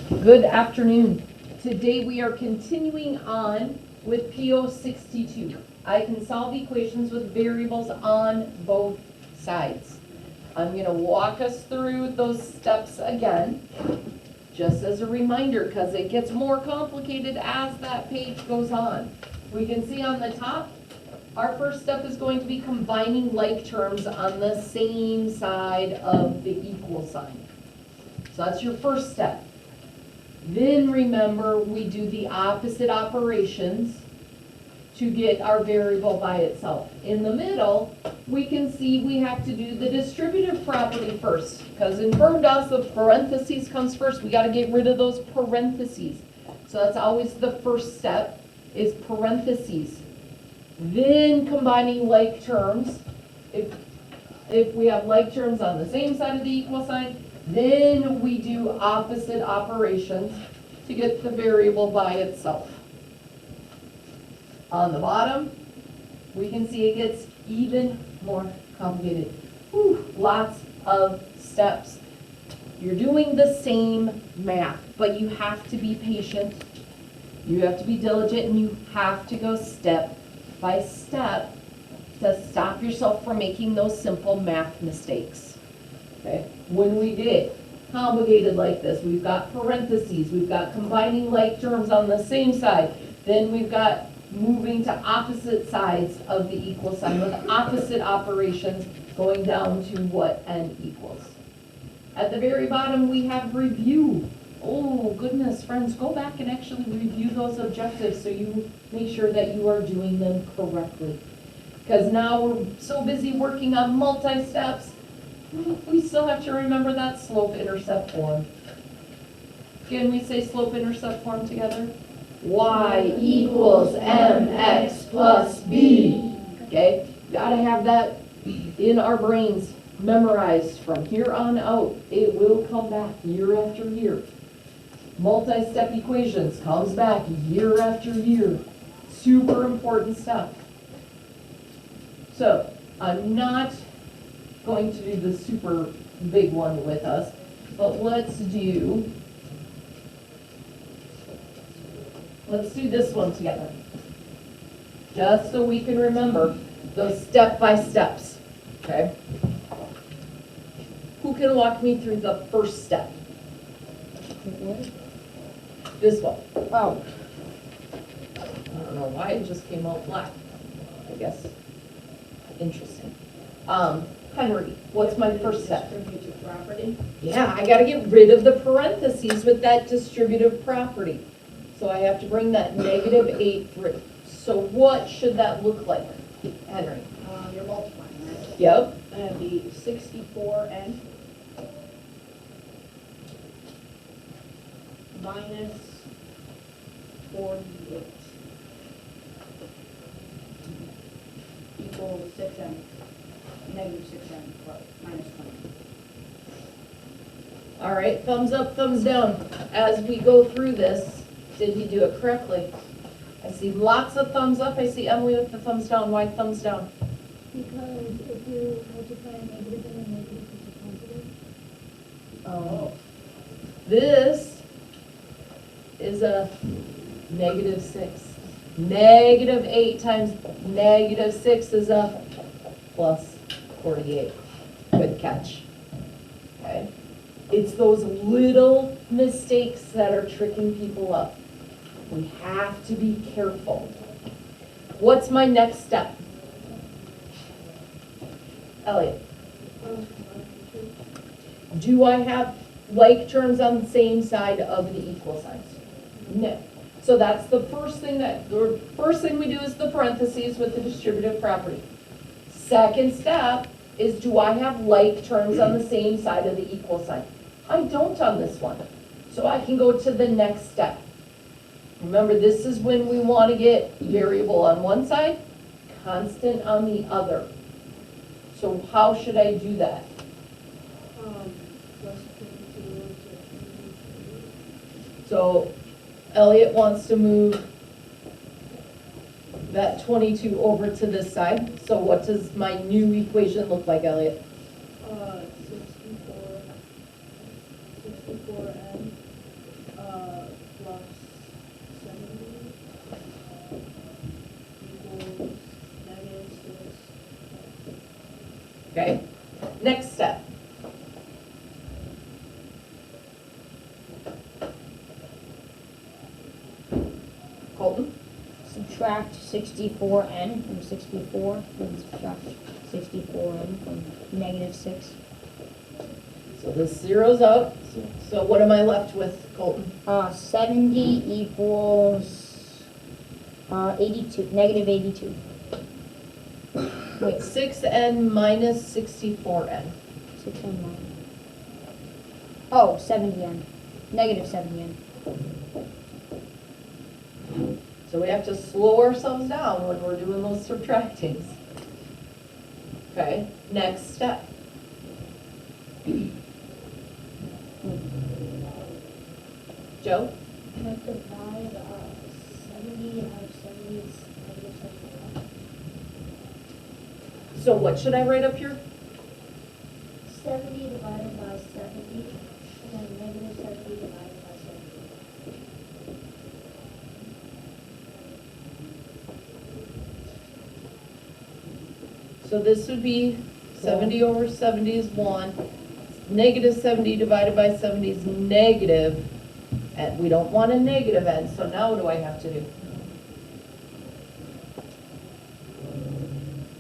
Good afternoon. Today we are continuing on with PO62. I can solve equations with variables on both sides. I'm going to walk us through those steps again, just as a reminder, because it gets more complicated as that page goes on. We can see on the top, our first step is going to be combining like terms on the same side of the equal sign. So that's your first step. Then remember, we do the opposite operations to get our variable by itself. In the middle, we can see we have to do the distributive property first, because in PERMDAS, the parentheses comes first. We got to get rid of those parentheses. So that's always the first step, is parentheses. Then combining like terms. If we have like terms on the same side of the equal sign, then we do opposite operations to get the variable by itself. On the bottom, we can see it gets even more complicated. Whew, lots of steps. You're doing the same math, but you have to be patient. You have to be diligent, and you have to go step by step to stop yourself from making those simple math mistakes. Okay? When we get complicated like this, we've got parentheses, we've got combining like terms on the same side, then we've got moving to opposite sides of the equal sign with opposite operations going down to what n equals. At the very bottom, we have review. Oh, goodness, friends, go back and actually review those objectives so you make sure that you are doing them correctly. Because now we're so busy working on multi-steps, we still have to remember that slope-intercept form. Can we say slope-intercept form together? Y equals mx plus b. Okay, gotta have that in our brains memorized from here on out. It will come back year after year. Multi-step equations comes back year after year. Super important stuff. So, I'm not going to do the super big one with us, but let's do this one together. Just so we can remember those step-by-steps, okay? Who can walk me through the first step? This one. Oh. I don't know why it just came out black. I guess. Interesting. Henry, what's my first step? Distributive property. Yeah, I gotta get rid of the parentheses with that distributive property. So I have to bring that -8 through. So what should that look like, Henry? You're multiplying, right? Yep. That'd be 64n minus 48 equals 6n, negative 6n minus 20. All right, thumbs up, thumbs down. As we go through this, did he do it correctly? I see lots of thumbs up. I see Emily with the thumbs down. Why thumbs down? Because if you multiply a negative and a negative is a positive. Oh. This is a -6. -8 times -6 is a plus 48. Good catch. Okay. It's those little mistakes that are tricking people up. We have to be careful. What's my next step? Elliot. Do I have like terms on the same side of the equal signs? No. So that's the first thing we do is the parentheses with the distributive property. Second step is, do I have like terms on the same side of the equal sign? I don't on this one. So I can go to the next step. Remember, this is when we want to get variable on one side, constant on the other. So how should I do that? Plus 22 So Elliot wants to move that 22 over to this side. So what does my new equation look like, Elliot? 64n subtract 64n from 64, then subtract 64n from negative 6. So this zeroes out, so what am I left with, Colton? 70 equals 82, negative 82. Wait, 6n minus 64n. 6n minus. Oh, 70n. Negative 70n. So we have to slow ourselves down when we're doing those subtractings. Okay, next step. Joe? I have to divide 70 out of 70 is negative 71. So what should I write up here? 70 divided by 70, and then negative 70 divided by 70. So this would be 70 over 70 is 1. Negative 70 divided by 70 is negative. And we don't want a negative n, so now what do I have to do?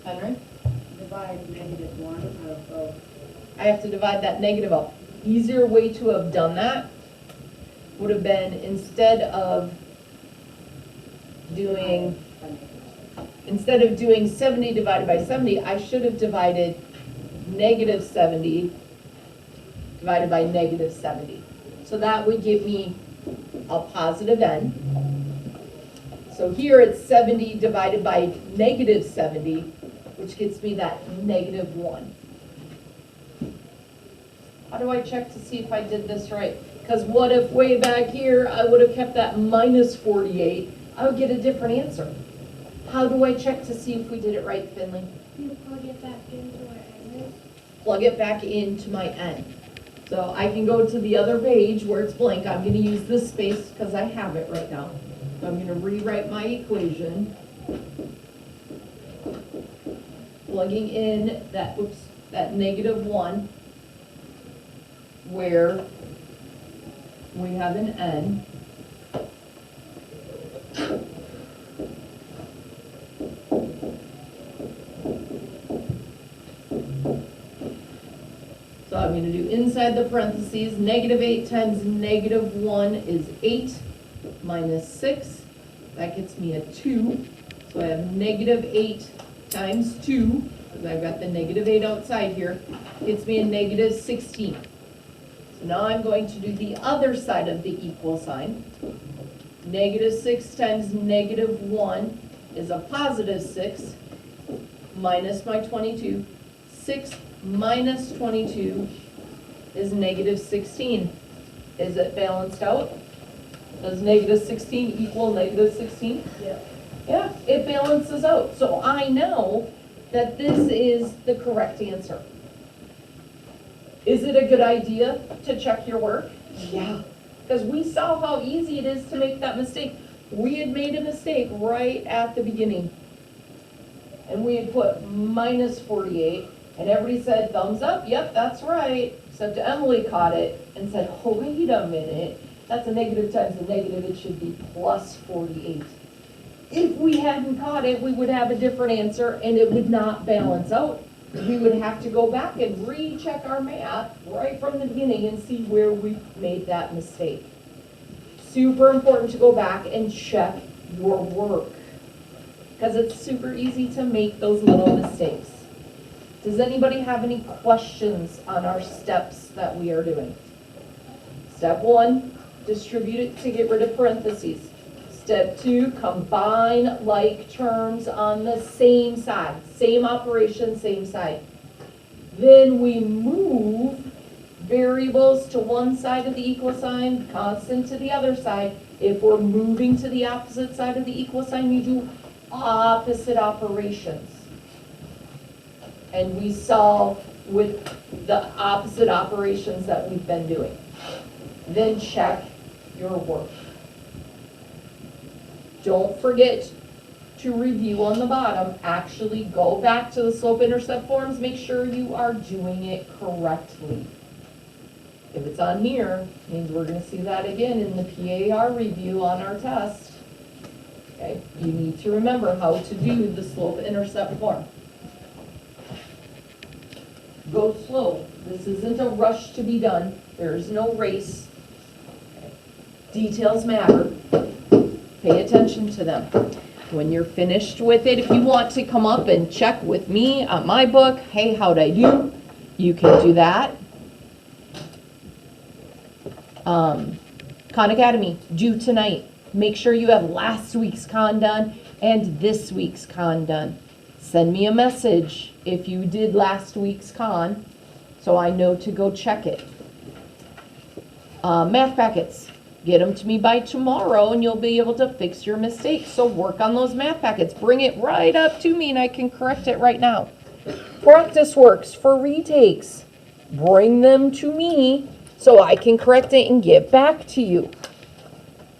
Henry? Divide negative 1 out of both. I have to divide that negative up. Easier way to have done that would have been instead of doing 70 divided by 70, I should have divided negative 70 divided by negative 70. So that would give me a positive n. So here it's 70 divided by negative 70, which gets me that negative 1. How do I check to see if I did this right? Because what if way back here I would have kept that minus 48? I would get a different answer. How do I check to see if we did it right, Finley? You plug it back into where n is. Plug it back into my n. So I can go to the other page where it's blank. I'm going to use this space because I have it right now. So I'm going to rewrite my equation. Plugging in that, that negative 1 where we have an n. So I'm going to do inside the parentheses, negative 8 times negative 1 is 8 minus 6. That gets me a 2. So I have negative 8 times 2, because I've got the negative 8 outside here, gets me a negative 16. So now I'm going to do the other side of the equal sign. Negative 6 times negative 1 is a positive 6, minus my 22. 6 minus 22 is negative 16. Is it balanced out? Does negative 16 equal negative 16? Yeah. Yeah, it balances out. So I know that this is the correct answer. Is it a good idea to check your work? Yeah. Because we saw how easy it is to make that mistake. We had made a mistake right at the beginning. And we had put minus 48. And everybody said, thumbs up, yep, that's right. Except Emily caught it and said, oh, wait a minute. That's a negative times a negative, it should be plus 48. If we hadn't caught it, we would have a different answer and it would not balance out. We would have to go back and recheck our math right from the beginning and see where we made that mistake. Super important to go back and check your work, because it's super easy to make those little mistakes. Does anybody have any questions on our steps that we are doing? Step 1, distribute it to get rid of parentheses. Step 2, combine like terms on the same side. Same operation, same side. Then we move variables to one side of the equal sign, constant to the other side. If we're moving to the opposite side of the equal sign, we do opposite operations. And we solve with the opposite operations that we've been doing. Then check your work. Don't forget to review on the bottom. Actually go back to the slope-intercept forms. Make sure you are doing it correctly. If it's on here, it means we're going to see that again in the PAR review on our test. Okay, you need to remember how to do the slope-intercept form. Go slow. This isn't a rush to be done. There is no race. Details matter. Pay attention to them. When you're finished with it, if you want to come up and check with me on my book, hey, how'd I do? You can do that. Khan Academy, due tonight. Make sure you have last week's con done and this week's con done. Send me a message if you did last week's con, so I know to go check it. Math packets, get them to me by tomorrow and you'll be able to fix your mistakes. So work on those math packets. Bring it right up to me and I can correct it right now. Practice works for retakes. Bring them to me so I can correct it and get back to you.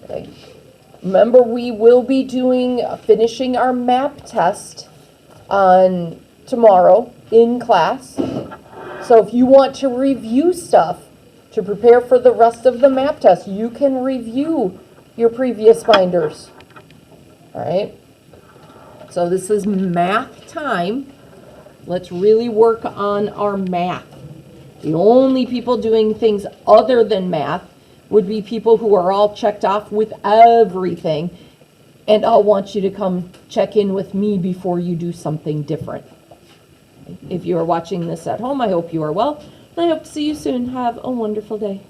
Okay. Remember, we will be finishing our map test on tomorrow in class. So if you want to review stuff to prepare for the rest of the map test, you can review your previous binders. All right. So this is math time. Let's really work on our math. The only people doing things other than math would be people who are all checked off with everything. And I'll want you to come check in with me before you do something different. If you are watching this at home, I hope you are well. And I hope to see you soon. Have a wonderful day.